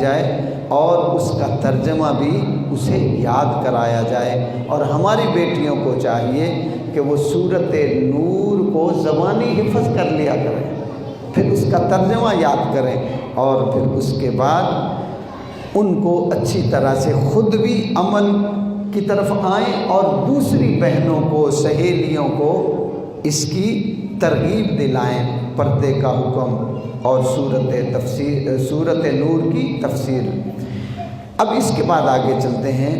جائے اور اس کا ترجمہ بھی اسے یاد کرایا جائے۔ اور ہماری بیٹیوں کو چاہیے کہ وہ سورۃ نور کو زبانی حفظ کر لیا کریں، پھر اس کا ترجمہ یاد کریں، اور پھر اس کے بعد ان کو اچھی طرح سے خود بھی عمل کی طرف آئیں اور دوسری بہنوں کو، سہیلیوں کو اس کی ترغیب دلائیں، پردے کا حکم اور سورۃ نور کی تفسیر۔ اب اس کے بعد آگے چلتے ہیں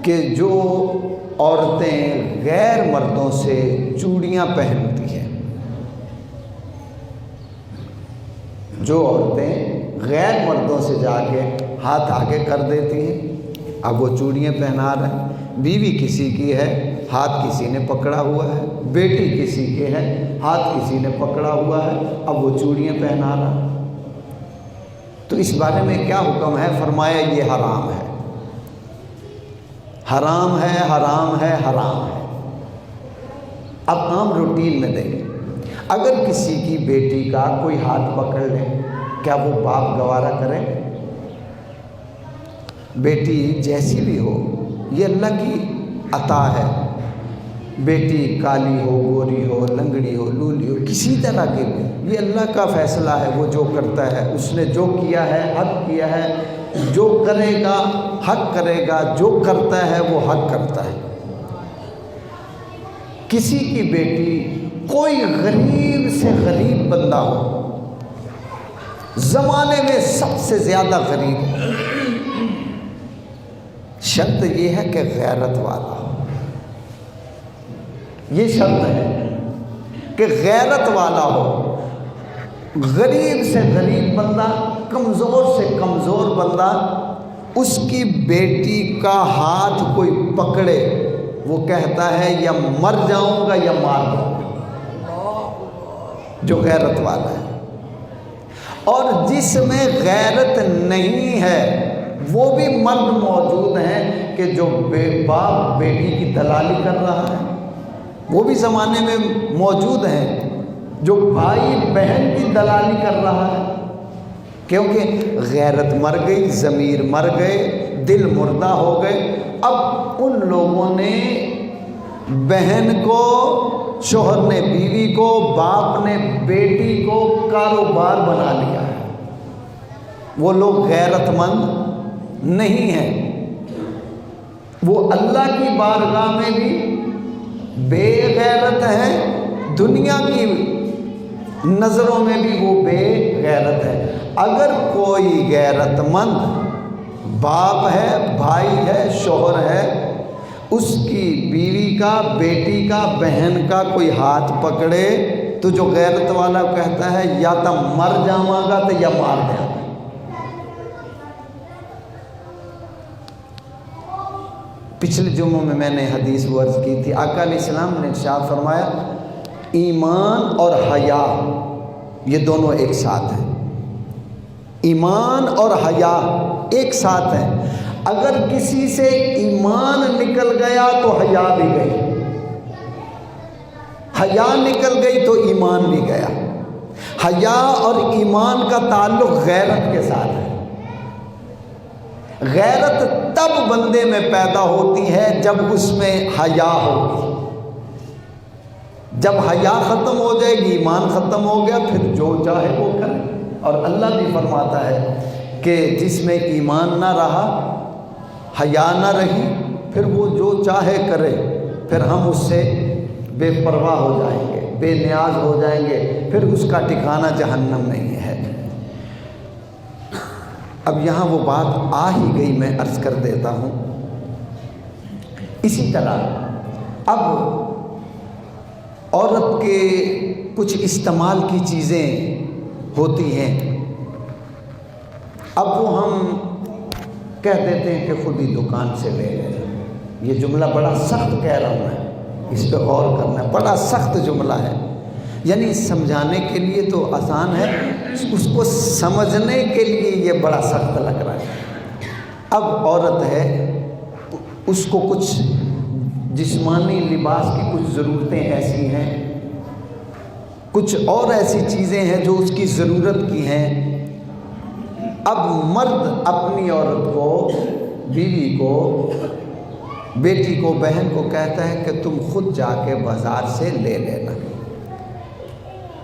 کہ جو عورتیں غیر مردوں سے چوڑیاں پہنتی ہیں، جو عورتیں غیر مردوں سے جا کے ہاتھ آگے کر دیتی ہیں، اب وہ چوڑیاں پہنا رہے ہیں، بیوی کسی کی ہے، ہاتھ کسی نے پکڑا ہوا ہے، بیٹی کسی کے ہے، ہاتھ کسی نے پکڑا ہوا ہے، اب وہ چوڑیاں پہنا رہا۔ تو اس بارے میں کیا حکم ہے؟ فرمایا یہ حرام ہے، حرام ہے، حرام ہے، حرام ہے۔ اب عام روٹین میں دیکھیں، اگر کسی کی بیٹی کا کوئی ہاتھ پکڑ لے، کیا وہ باپ گوارا کرے؟ بیٹی جیسی بھی ہو، یہ اللہ کی عطا ہے، بیٹی کالی ہو، گوری ہو، لنگڑی ہو، لولی ہو، کسی طرح کی بھی، یہ اللہ کا فیصلہ ہے، وہ جو کرتا ہے، اس نے جو کیا ہے حق کیا ہے، جو کرے گا حق کرے گا، جو کرتا ہے وہ حق کرتا ہے۔ کسی کی بیٹی کوئی غریب سے غریب بندہ ہو، زمانے میں سب سے زیادہ غریب ہو، شرط یہ ہے کہ غیرت والا ہو، یہ شرط ہے کہ غیرت والا ہو، غریب سے غریب بندہ، کمزور سے کمزور بندہ، اس کی بیٹی کا ہاتھ کوئی پکڑے، وہ کہتا ہے یا مر جاؤں گا یا مار دوں گا، جو غیرت والا ہے۔ اور جس میں غیرت نہیں ہے وہ بھی مرد موجود ہیں کہ جو باپ بیٹی کی دلالی کر رہا ہے، وہ بھی زمانے میں موجود ہیں، جو بھائی بہن کی دلالی کر رہا ہے، کیونکہ غیرت مر گئی، ضمیر مر گئے، دل مردہ ہو گئے۔ اب ان لوگوں نے بہن کو، شوہر نے بیوی کو، باپ نے بیٹی کو کاروبار بنا لیا ہے، وہ لوگ غیرت مند نہیں ہیں، وہ اللہ کی بارگاہ میں بھی بے غیرت ہیں، دنیا کی نظروں میں بھی وہ بے غیرت ہے۔ اگر کوئی غیرت مند باپ ہے، بھائی ہے، شوہر ہے، اس کی بیوی کا، بیٹی کا، بہن کا کوئی ہاتھ پکڑے تو جو غیرت والا کہتا ہے یا تو مر جاواں گا تو یا مار دیں گا۔ پچھلے جمعوں میں نے حدیث عرض کی تھی، آقا علیہ السلام نے ارشاد فرمایا ایمان اور حیا یہ دونوں ایک ساتھ ہیں، ایمان اور حیا ایک ساتھ ہیں۔ اگر کسی سے ایمان نکل گیا تو حیا بھی گئی، حیا نکل گئی تو ایمان بھی گیا۔ حیا اور ایمان کا تعلق غیرت کے ساتھ ہے۔ غیرت تب بندے میں پیدا ہوتی ہے جب اس میں حیا ہوگی، جب حیا ختم ہو جائے گی، ایمان ختم ہو گیا، پھر جو چاہے وہ کرے۔ اور اللہ بھی فرماتا ہے کہ جس میں ایمان نہ رہا، حیا نہ رہی، پھر وہ جو چاہے کرے، پھر ہم اس سے بے پرواہ ہو جائیں گے، بے نیاز ہو جائیں گے، پھر اس کا ٹھکانہ جہنم نہیں ہے۔ اب یہاں وہ بات آ ہی گئی، میں عرض کر دیتا ہوں۔ اسی طرح اب عورت کے کچھ استعمال کی چیزیں ہوتی ہیں، اب وہ ہم کہہ دیتے ہیں کہ خود ہی دکان سے لے لیں۔ یہ جملہ بڑا سخت کہہ رہا ہوں میں، اس پہ غور کرنا ہے، بڑا سخت جملہ ہے، یعنی سمجھانے کے لیے تو آسان ہے، اس کو سمجھنے کے لیے یہ بڑا سخت لگ رہا ہے۔ اب عورت ہے، اس کو کچھ جسمانی لباس کی کچھ ضرورتیں ایسی ہیں، کچھ اور ایسی چیزیں ہیں جو اس کی ضرورت کی ہیں، اب مرد اپنی عورت کو، بیوی کو، بیٹی کو، بہن کو کہتا ہے کہ تم خود جا کے بازار سے لے لینا۔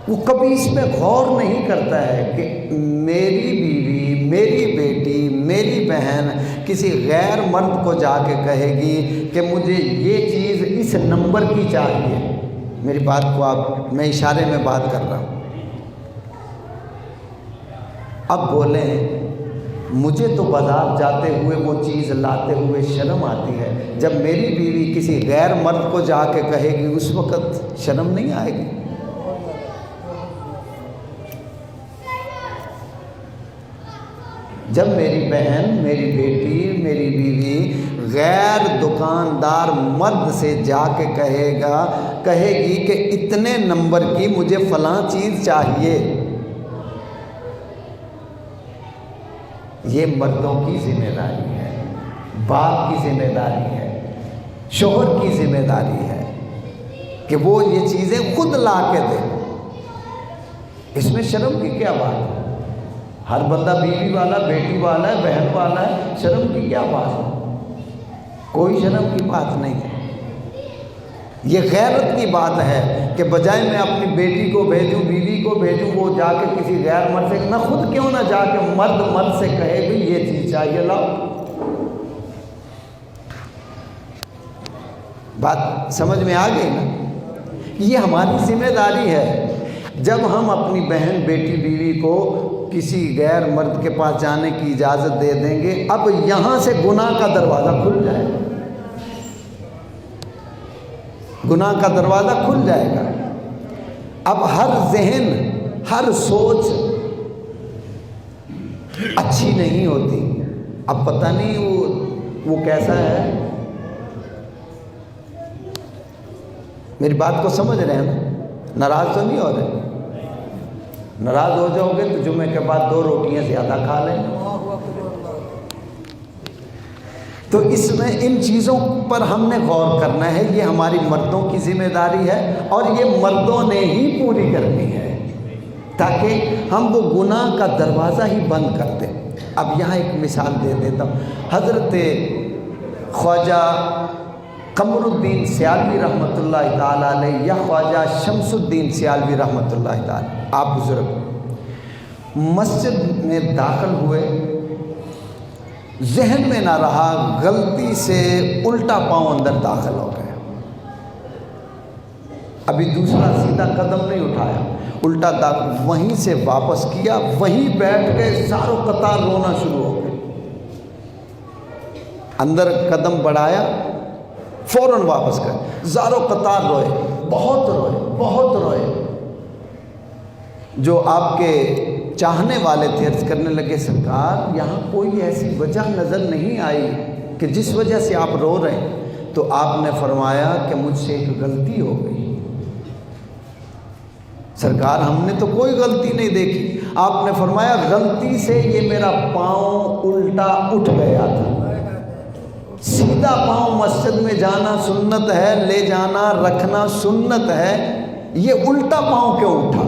وہ کبھی اس پہ غور نہیں کرتا ہے کہ میری بیوی، میری بیٹی، میری بہن کسی غیر مرد کو جا کے کہے گی کہ مجھے یہ چیز اس نمبر کی چاہیے۔ میری بات کو میں اشارے میں بات کر رہا ہوں۔ اب بولیں مجھے تو بازار جاتے ہوئے وہ چیز لاتے ہوئے شرم آتی ہے، جب میری بیوی کسی غیر مرد کو جا کے کہے گی اس وقت شرم نہیں آئے گی؟ جب میری بہن، میری بیٹی، میری بیوی غیر دکاندار مرد سے جا کے کہے گی کہ اتنے نمبر کی مجھے فلاں چیز چاہیے، یہ مردوں کی ذمہ داری ہے، باپ کی ذمہ داری ہے، شوہر کی ذمہ داری ہے کہ وہ یہ چیزیں خود لا کے دے۔ اس میں شرم کی کیا بات ہے؟ ہر بندہ بیوی والا، بیٹی والا ہے، بہن والا ہے، شرم کی کیا بات ہے؟ کوئی شرم کی بات نہیں ہے۔ یہ غیرت کی بات ہے کہ بجائے میں اپنی بیٹی کو بھیجوں، بیوی کو بھیجوں، وہ جا کے کسی غیر مرد سے، نہ خود کیوں نہ جا کے مرد سے کہے بھی یہ چیز چاہیے لاؤ۔ بات سمجھ میں آ گئی نا؟ یہ ہماری ذمہ داری ہے۔ جب ہم اپنی بہن، بیٹی، بیوی کو کسی غیر مرد کے پاس جانے کی اجازت دے دیں گے، اب یہاں سے گناہ کا دروازہ کھل جائے گا، گناہ کا دروازہ کھل جائے گا۔ اب ہر ذہن، ہر سوچ اچھی نہیں ہوتی۔ اب پتہ نہیں وہ کیسا ہے۔ میری بات کو سمجھ رہے ہیں نا؟ ناراض تو نہیں ہو رہے؟ ناراض ہو جاؤ گے تو جمعے کے بعد 2 روٹیاں زیادہ کھا لیں۔ تو اس میں ان چیزوں پر ہم نے غور کرنا ہے۔ یہ ہماری مردوں کی ذمہ داری ہے اور یہ مردوں نے ہی پوری کرنی ہے تاکہ ہم وہ گناہ کا دروازہ ہی بند کر دیں۔ اب یہاں ایک مثال دے دیتا ہوں۔ حضرت خواجہ قمر الدین سیالوی رحمۃ اللہ تعالیٰ علیہ یا خواجہ شمس الدین سیالوی رحمۃ اللہ تعالیٰ، آپ بزرگ مسجد میں داخل ہوئے، ذہن میں نہ رہا، غلطی سے الٹا پاؤں اندر داخل ہو گئے۔ ابھی دوسرا سیدھا قدم نہیں اٹھایا، الٹا داخل، وہیں سے واپس کیا، وہیں بیٹھ گئے، زارو قطار رونا شروع ہو گئے۔ اندر قدم بڑھایا، فوراً واپس گئے، زارو قطار روئے، بہت روئے، بہت روئے۔ جو آپ کے چاہنے والے تھے عرض کرنے لگے سرکار یہاں کوئی ایسی وجہ نظر نہیں آئی کہ جس وجہ سے آپ رو رہے ہیں۔ تو آپ نے فرمایا کہ مجھ سے ایک غلطی ہو گئی۔ سرکار ہم نے تو کوئی غلطی نہیں دیکھی۔ آپ نے فرمایا غلطی سے یہ میرا پاؤں الٹا اٹھ گیا تھا۔ سیدھا پاؤں مسجد میں جانا سنت ہے، لے جانا رکھنا سنت ہے، یہ الٹا پاؤں کیوں اٹھا؟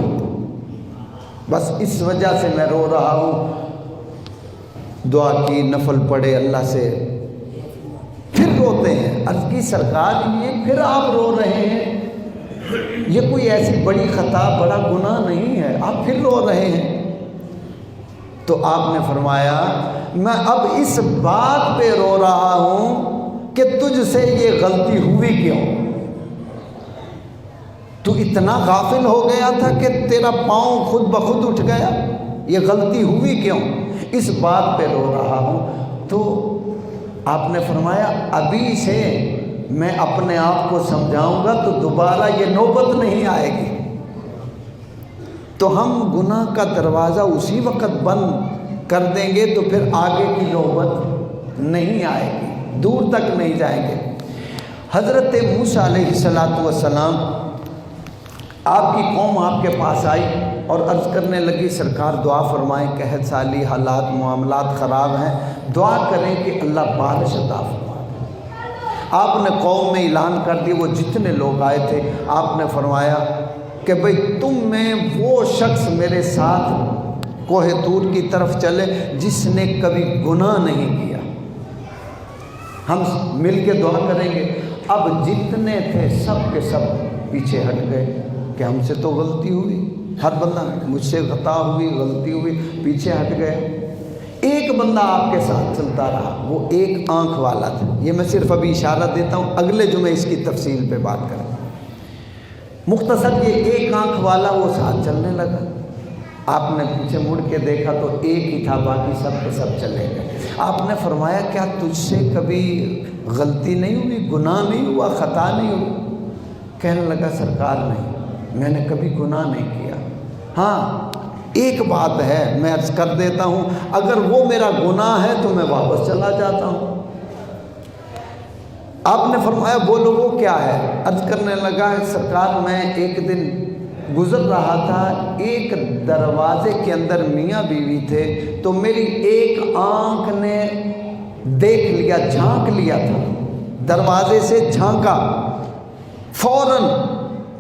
بس اس وجہ سے میں رو رہا ہوں۔ دعا کی، نفل پڑھے اللہ سے، پھر روتے ہیں۔ عرض کی سرکار یہ پھر آپ رو رہے ہیں، یہ کوئی ایسی بڑی خطا، بڑا گناہ نہیں ہے، آپ پھر رو رہے ہیں؟ تو آپ نے فرمایا میں اب اس بات پہ رو رہا ہوں کہ تجھ سے یہ غلطی ہوئی کیوں؟ تو اتنا غافل ہو گیا تھا کہ تیرا پاؤں خود بخود اٹھ گیا، یہ غلطی ہوئی کیوں؟ اس بات پہ رو رہا ہوں۔ تو آپ نے فرمایا ابھی سے میں اپنے آپ کو سمجھاؤں گا تو دوبارہ یہ نوبت نہیں آئے گی۔ تو ہم گناہ کا دروازہ اسی وقت بند کر دیں گے تو پھر آگے کی نوبت نہیں آئے گی، دور تک نہیں جائیں گے۔ حضرت موسیٰ علیہ السلام، آپ کی قوم آپ کے پاس آئی اور عرض کرنے لگی سرکار دعا فرمائیں، قحط سالی، حالات معاملات خراب ہیں، دعا کریں کہ اللہ بارش عطا فرمائے۔ آپ نے قوم میں اعلان کر دی، وہ جتنے لوگ آئے تھے آپ نے فرمایا کہ بھئی تم میں وہ شخص میرے ساتھ کوہ طور کی طرف چلے جس نے کبھی گناہ نہیں کیا. ہم مل کے دعا کریں گے. اب جتنے تھے سب کے سب پیچھے ہٹ گئے کہ ہم سے تو غلطی ہوئی، ہر بندہ مجھ سے خطا ہوئی، غلطی ہوئی، پیچھے ہٹ گئے. ایک بندہ آپ کے ساتھ چلتا رہا، وہ ایک آنکھ والا تھا. یہ میں صرف ابھی اشارہ دیتا ہوں، اگلے جمعے اس کی تفصیل پہ بات کریں. مختصر یہ ایک آنکھ والا وہ ساتھ چلنے لگا. آپ نے پیچھے مڑ کے دیکھا تو ایک ہی تھا، باقی سب کے سب چلے گئے. آپ نے فرمایا کیا تجھ سے کبھی غلطی نہیں ہوئی، گناہ نہیں ہوا، خطا نہیں ہوئی؟ کہنے لگا سرکار نہیں، میں نے کبھی گناہ نہیں کیا. ہاں ایک بات ہے میں عرض کر دیتا ہوں، اگر وہ میرا گناہ ہے تو میں واپس چلا جاتا ہوں. آپ نے فرمایا بولو وہ کیا ہے؟ عرض کرنے لگا سرکار میں ایک دن گزر رہا تھا، ایک دروازے کے اندر میاں بیوی تھے، تو میری ایک آنکھ نے دیکھ لیا، جھانک لیا تھا، دروازے سے جھانکا. فوراً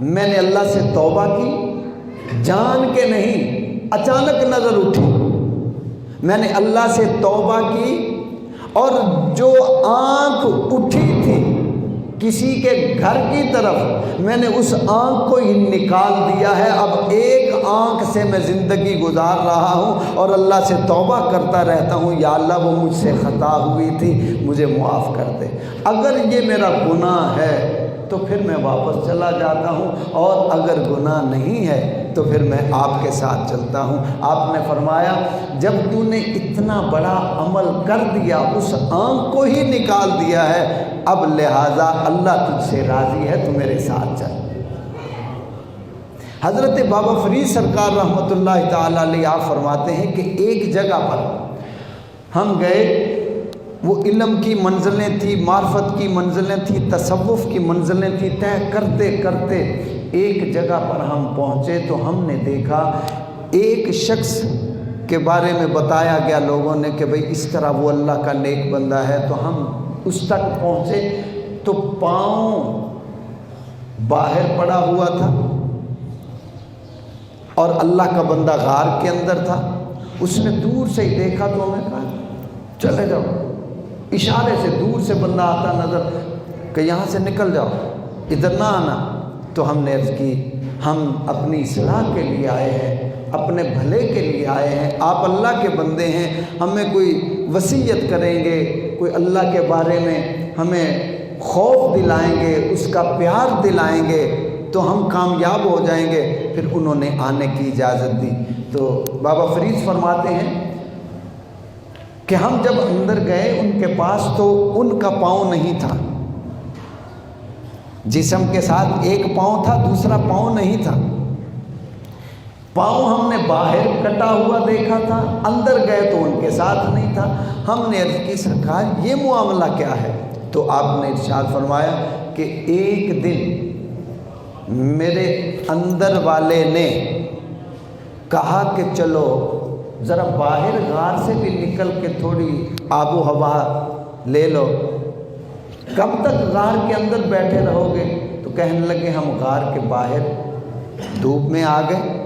میں نے اللہ سے توبہ کی، جان کے نہیں، اچانک نظر اٹھی، میں نے اللہ سے توبہ کی، اور جو آنکھ اٹھی تھی کسی کے گھر کی طرف، میں نے اس آنکھ کو ہی نکال دیا ہے. اب ایک آنکھ سے میں زندگی گزار رہا ہوں اور اللہ سے توبہ کرتا رہتا ہوں، یا اللہ وہ مجھ سے خطا ہوئی تھی، مجھے معاف کر دے. اگر یہ میرا گناہ ہے تو پھر میں واپس چلا جاتا ہوں، اور اگر گناہ نہیں ہے تو پھر میں آپ کے ساتھ چلتا ہوں. آپ نے فرمایا جب تو نے اتنا بڑا عمل کر دیا، اس آنکھ کو ہی نکال دیا ہے، اب لہٰذا اللہ تجھ سے راضی ہے، تو میرے ساتھ چل. حضرت بابا فرید سرکار رحمۃ اللہ تعالیٰ علیہ آپ فرماتے ہیں کہ ایک جگہ پر ہم گئے، وہ علم کی منزلیں تھی، معرفت کی منزلیں تھی، تصوف کی منزلیں تھی. طے کرتے کرتے ایک جگہ پر ہم پہنچے تو ہم نے دیکھا ایک شخص کے بارے میں بتایا گیا لوگوں نے کہ بھئی اس طرح وہ اللہ کا نیک بندہ ہے. تو ہم اس تک پہنچے تو پاؤں باہر پڑا ہوا تھا، اور اللہ کا بندہ غار کے اندر تھا. اس نے دور سے ہی دیکھا تو ہمیں کہا چلے جاؤ، اشارے سے دور سے بندہ آتا نظر کہ یہاں سے نکل جاؤ، ادھر نہ آنا. تو ہم نے عرض کی ہم اپنی اصلاح کے لیے آئے ہیں، اپنے بھلے کے لیے آئے ہیں، آپ اللہ کے بندے ہیں، ہمیں کوئی وصیت کریں گے، کوئی اللہ کے بارے میں ہمیں خوف دلائیں گے، اس کا پیار دلائیں گے تو ہم کامیاب ہو جائیں گے. پھر انہوں نے آنے کی اجازت دی. تو بابا فرید فرماتے ہیں کہ ہم جب اندر گئے ان کے پاس تو ان کا پاؤں نہیں تھا، جسم کے ساتھ ایک پاؤں تھا، دوسرا پاؤں نہیں تھا. پاؤں ہم نے باہر کٹا ہوا دیکھا تھا، اندر گئے تو ان کے ساتھ نہیں تھا. ہم نے عرض کی سرکار یہ معاملہ کیا ہے؟ تو آپ نے ارشاد فرمایا کہ ایک دن میرے اندر والے نے کہا کہ چلو ذرا باہر غار سے بھی نکل کے تھوڑی آب و ہوا لے لو. کب تک غار کے اندر بیٹھے رہو گے؟ تو کہنے لگے ہم غار کے باہر دھوپ میں آ گئے،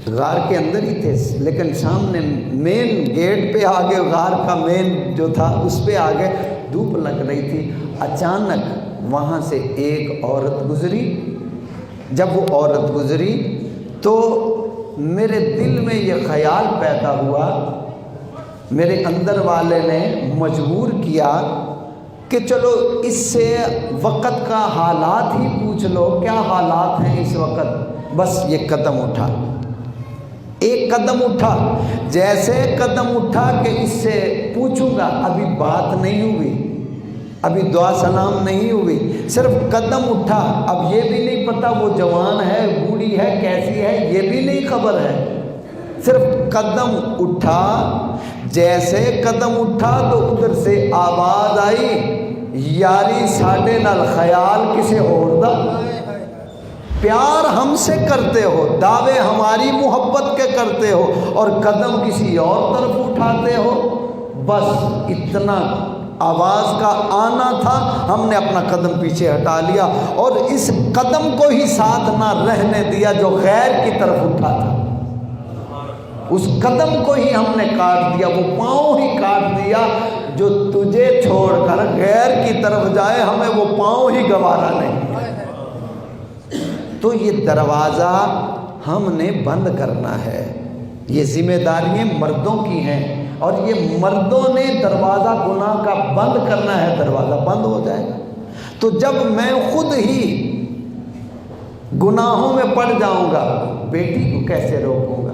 غار کے اندر ہی تھے لیکن سامنے مین گیٹ پہ آ گئے، غار کا مین جو تھا اس پہ آ گئے، دھوپ لگ رہی تھی. اچانک وہاں سے ایک عورت گزری. جب وہ عورت گزری تو میرے دل میں یہ خیال پیدا ہوا، میرے اندر والے نے مجبور کیا کہ چلو اس سے وقت کا حالات ہی پوچھ لو، کیا حالات ہیں اس وقت. بس یہ قدم اٹھا، ایک قدم اٹھا، جیسے قدم اٹھا کہ اس سے پوچھوں گا، ابھی بات نہیں ہوئی، ابھی دعا سلام نہیں ہوئی، صرف قدم اٹھا. اب یہ بھی نہیں پتہ وہ جوان ہے، بوڑھی ہے، کیسی ہے، یہ بھی نہیں خبر ہے، صرف قدم اٹھا. جیسے قدم اٹھا تو ادھر سے آواز آئی، یاری ساڈے نال خیال کسے اور دا، پیار ہم سے کرتے ہو، دعوے ہماری محبت کے کرتے ہو، اور قدم کسی اور طرف اٹھاتے ہو. بس اتنا آواز کا آنا تھا، ہم نے اپنا قدم پیچھے ہٹا لیا اور اس قدم کو ہی ساتھ نہ رہنے دیا جو غیر کی طرف اٹھا تھا. اس قدم کو ہی ہم نے کاٹ دیا، وہ پاؤں ہی کاٹ دیا جو تجھے چھوڑ کر غیر کی طرف جائے، ہمیں وہ پاؤں ہی گوارا نہیں۔ تو یہ دروازہ ہم نے بند کرنا ہے، یہ ذمہ داریاں مردوں کی ہیں، اور یہ مردوں نے دروازہ گناہ کا بند کرنا ہے، دروازہ بند ہو جائے گا۔ تو جب میں خود ہی گناہوں میں پڑ جاؤں گا، بیٹی کو کیسے روکوں گا،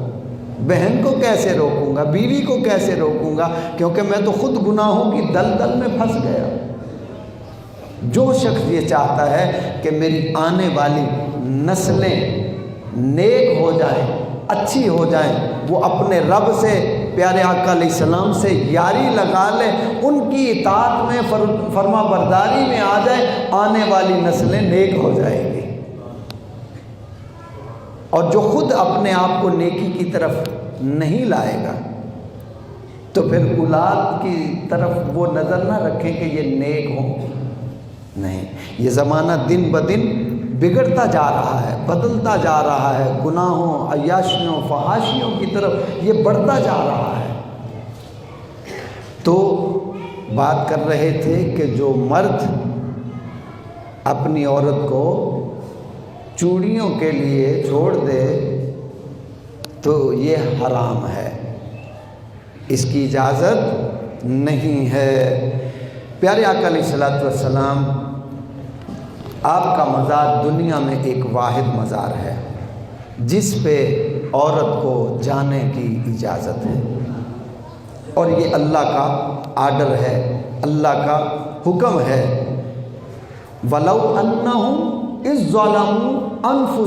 بہن کو کیسے روکوں گا، بیوی کو کیسے روکوں گا، کیونکہ میں تو خود گناہوں کی دلدل میں پھنس گیا۔ جو شخص یہ چاہتا ہے کہ میری آنے والی نسلیں نیک ہو جائیں، اچھی ہو جائیں، وہ اپنے رب سے، پیارے آقا علیہ السلام سے یاری لگا لے، ان کی اطاعت میں، فرما برداری میں آ جائے، آنے والی نسلیں نیک ہو جائیں گی۔ اور جو خود اپنے آپ کو نیکی کی طرف نہیں لائے گا تو پھر اولاد کی طرف وہ نظر نہ رکھیں کہ یہ نیک ہوں، نہیں۔ یہ زمانہ دن بدن بگڑتا جا رہا ہے، بدلتا جا رہا ہے، گناہوں، عیاشیوں، فحاشیوں کی طرف یہ بڑھتا جا رہا ہے۔ تو بات کر رہے تھے کہ جو مرد اپنی عورت کو چوڑیوں کے لیے چھوڑ دے تو یہ حرام ہے، اس کی اجازت نہیں ہے۔ پیارے آقا علیہ الصلوۃ والسلام، آپ کا مزار دنیا میں ایک واحد مزار ہے جس پہ عورت کو جانے کی اجازت ہے، اور یہ اللہ کا آرڈر ہے، اللہ کا حکم ہے۔ وَلَوْ أَنَّهُمْ إِذ ظَلَمُوا أَنفُسَهُمْ